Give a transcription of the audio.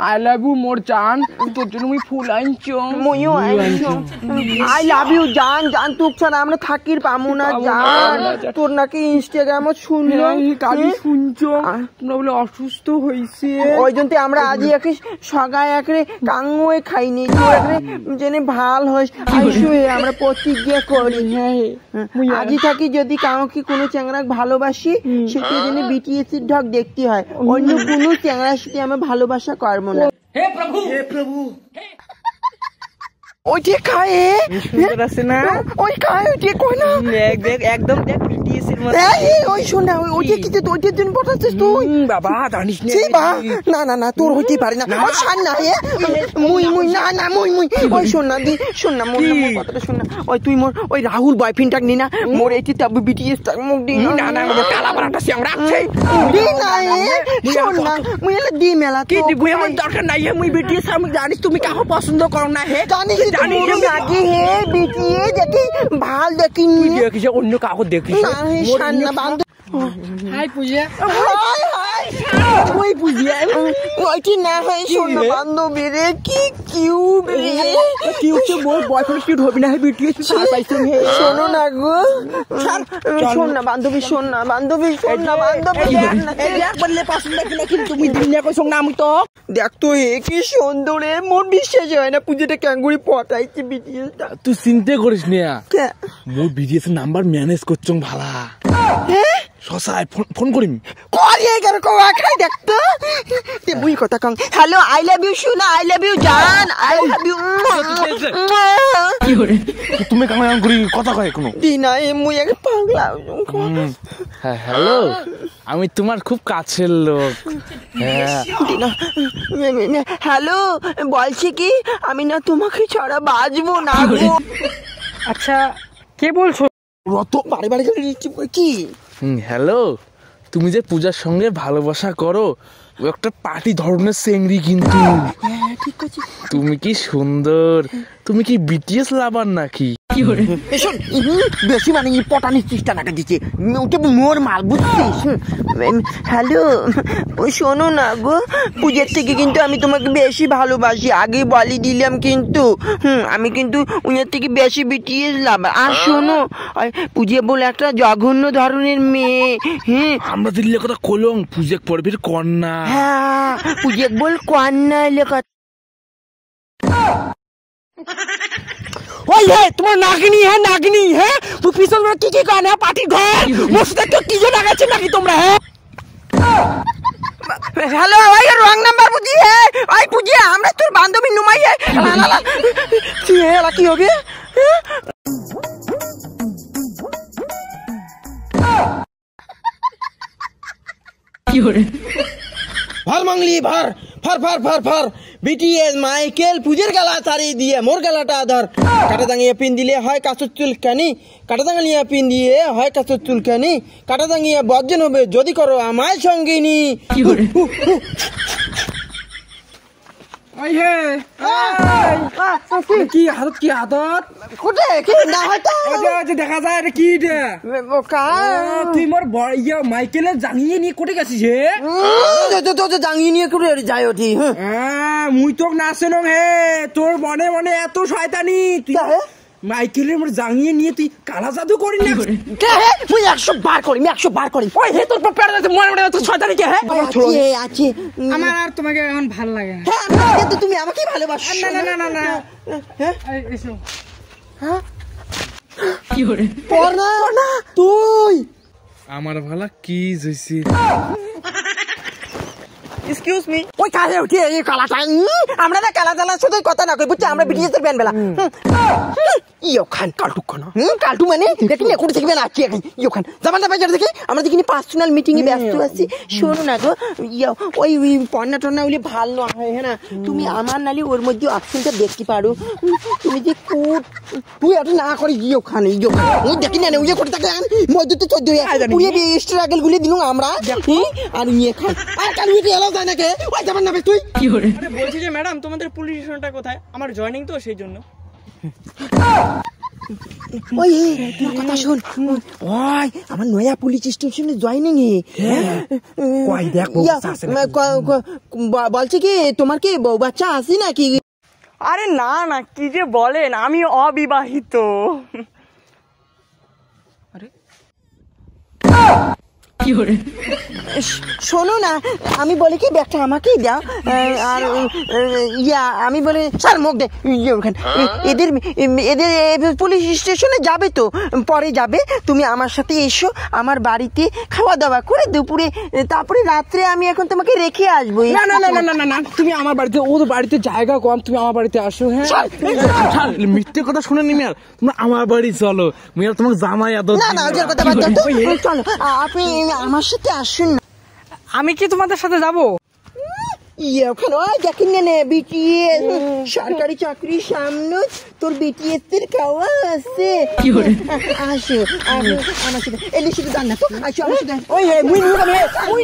I love you more জান, তোর জন্য আমি ফুল আনছো। মইও আনছো। আই লাভ ইউ জান, জান তুক ছাড়া আমরা থাকির পামু না জান। তোর নাকি ইনস্টাগ্রামে শুনলাম কালি শুনছো তোমরা বলে অসুস্থ হইছে, ওই জন্য আমরা আজি একে সগায় একরে কাঙ্গয়ে খাইনি, তোর একরে জেনে ভাল হইস আইসু আমরা প্রতিজ্ঞা করি। আজি থাকি যদি কাউকে কোনো চ্যাংড়া ভালোবাসি সেটা জেনে বিটিএস এর ঢক দেখতে হয়, অন্য কোনো চ্যাংড়ার সাথে আমরা ভালোবাসা করবো না। হে প্রভু হে প্রভু। ওইটা খায় সুন্দর আছে না, ওই খায় ওইটা কই না দেখ দেখ একদম দেখ বিটিএস এর মতো। এই ওই শোনা ওইটা কি তুই ওইটার জন্য পটাচ্ছিস তুই? বাবা জানিস না না না তোর হইতে পারে না, ওই শান না মুই মুই না না মুই মুই ওই শোন না দি শোন না মোর কথাটা শোন না, ওই তুই মোর ওই রাহুল বয়ফ্রেন্ডটাক নি না মোর এটি তাবু বিটিএস টাক মুখ দি না না মোর কালা বানাটা চ্যাংড়া আছে দি না শোন না মুই এলা দি মেলা কি দিব আমার দরকার নাই, মুই বিটিএস আমি জানিস তুমি কাকে পছন্দ করো না। হে জানিস জানি আগে হে বিটিএস দেখি ভাল দেখিনি দেখিস অন্য কাকে দেখিস না শান না বান্ধব। হাই পূজা হাই হাই ওই পূজা ওইটি না হয় শোন না বান্ধবী রে কি কিউট রে কি হচ্ছে মোর বয়ফ্রেন্ড কিউট হবে না, হে বিটিএস ছাড় পাইছেন। হে শোনো না গো শোন না বান্ধবী শোন না বান্ধবী শোন না বান্ধবী দেখ বললে পছন্দ কি না, কিন্তু তুমি দিন না কইছ না আমি তো দেখ তো হে কি সুন্দর রে, মন বিশ্বাস হয় না পূজাটা ক্যাঙ্গুরি পটাইছে বিটিএসটা। তুই চিন্তা করিস না, কে মোর বিটিএস এর নাম্বার ম্যানেজ করছং ভালা সসাই ফোন করিম করিয়ে গেল কো খাই দেখ তো তে বুই কথা কং হ্যালো আই লাভ ইউ শোনা আই লাভ ইউ জান আই লাভ ইউ কি করে তুমি কাম করি কথা কয় কোনো দিনা এ মুই এক পাগলা। হ্যাঁ হ্যালো আমি তোমার খুব কাছের লোক। হ্যাঁ দিনা হ্যালো বলছি কি আমি না তোমাকে ছাড়া বাঁচবো না গো। আচ্ছা কে বলছো? রত বাড়ি বাড়ি কি হ্যালো তুমি যে পূজার সঙ্গে ভালোবাসা করো ও একটা পার্টি ধরনের চেংড়ি, কিন্তু ঠিক আছে তুমি কি সুন্দর, তুমি কি বিটিএস লাভার নাকি? কি করে শোন বেশি মানে পটানির চেষ্টা নাকা দিচ্ছে ওটা মোর মাল বুঝছিস। হ্যালো শোনো না গো পূজার থেকে কিন্তু আমি তোমাকে বেশি ভালোবাসি আগে বলি দিলাম, কিন্তু আমি কিন্তু উনার থেকে বেশি বিটিএস লাভ। আর শোনো পূজা বলে একটা জঘন্য ধরনের মেয়ে। আমরা দিল্লি কথা কলং পূজা পর্বের কন্যা। হ্যাঁ পূজা বল কন্যা লেখা। ওই হে তোমার নাগিনী হ্যাঁ নাগিনী হ্যাঁ তুই পিছন কি কি কানে পার্টির ঘর মস্ত একটা কি যে লাগাচ্ছে নাকি তোমরা? হ্যাঁ হ্যালো ওই রং নাম্বার বুঝি হে ওই বুঝি আমরা তোর বান্ধবী নুমাই হে কি হেলা কি হবে কি করে ভাল মাংলি ভার ফার ফার ফার ফার বিটিএস মাইকেল পূজের গালা ছাড়িয়ে দিয়ে মোর গালাটা ধর কাটা দাঙিয়ে পিন দিলে হয় কাঁচুর চুলকানি, কাটা দাঙিয়ে পিন দিয়ে হয় কাঁচুর চুলকানি, কাটা দাঙিয়ে বর্জন হবে যদি করো আমায় সঙ্গিনী। কি করে ওই হে কি হাতত কি হাতত কোটে কি না হয়তো দেখা যায় এটা কি রে তুই মোর ইয়া মাইকেলে জানিয়ে নিয়ে কোটে গেছিস? হে জাঙিয়ে নিয়ে করে যায় ওটি মুই তোক নাচে নং হে তোর মনে মনে এত শয়তানি তুই মাইকেলের মোর জাঙিয়ে নিয়ে তুই কালা জাদু করি না কে হে মুই 100 বার করি 100 বার করি ওই হে তোর পেট আছে মনে মনে এত শয়তানি কে হে আছে আছে আমার আর তোমাকে এখন ভালো লাগে না। হ্যাঁ আমাকে তো তুমি আমাকে ভালোবাসো না না না না হ্যাঁ এসো হ্যাঁ কি করে পড়না তুই আমার ভালা কি হইছে? এক্সকিউজ মি ওই কাজে উঠে এই কালাটা আমরা না কালা জালা শুধু কথা না কই বুঝছো আমরা বিটিএস এর ব্যান্ড বেলা ইয়ো খান কালটু খান কালটু মানে দেখি না কোন থেকে বেলা কি ইয়ো খান জামানটা বাজার দেখি আমরা দেখিনি পার্সোনাল মিটিং এ ব্যস্ত আছি। শোনো না গো ইয়ো ওই পন্না টন্না হইলে ভালো না হয় হ্যাঁ না তুমি আমার নালি ওর মধ্যে অপশনটা দেখতে পারো তুমি যে কুট তুই এটা না করে ইয়ো খান ও দেখি না ইয়ে করতে থাকে মধ্যে তো 14 পুরো স্ট্রাগল গুলি দিলুম আমরা আর ইয়ে খান আর কাল উঠে এলো যায় নাকি ওই যাবেন না তুই কি করে বলছি যে ম্যাডাম তোমাদের পুলিশ স্টেশনটা কোথায়? আমার জয়েনিং তো সেই জন্য। ওই তোর কথা শোন ওই আমার নয়া পুলিশ স্টেশনে জয়েনিং কই দেখ বউ বাচ্চা আছে বলছে কি তোমার কি বউ বাচ্চা আছে নাকি? আরে না না, কি যে বলেন, আমি অবিবাহিত। শোনো না, আমি বলি কি ব্যাগটা আমাকেই দাও। আর আমি বলি স্যার মুখ দে ওখানে এদের এদের পুলিশ স্টেশনে যাবে তো, পরে যাবে। তুমি আমার সাথে এসো আমার বাড়িতে, খাওয়া দাওয়া করে দুপুরে, তারপরে রাত্রে আমি এখন তোমাকে রেখে আসবো। না না না না না না, তুমি আমার বাড়িতে, ওদের বাড়িতে জায়গা কম, তুমি আমার বাড়িতে আসো। হ্যাঁ মিথ্যে কথা শুনে নি মিয়ার, তোমরা আমার বাড়ি চলো মিয়ার, তোমাকে জামাই আদর না না ওদের কথা বাদ দাও তো, চলো আপনি আমার সাথে আসুন না। আমি কি তোমাদের সাথে যাব? ওখানে ওই দেখেন না বিটিএস সরকারি চাকরির সামনে তোর বিটিএস এর খাওয়া আছে। আসো আমার সাথে এলে শুধু জান না তো, আসো আমার সাথে। ওই মুই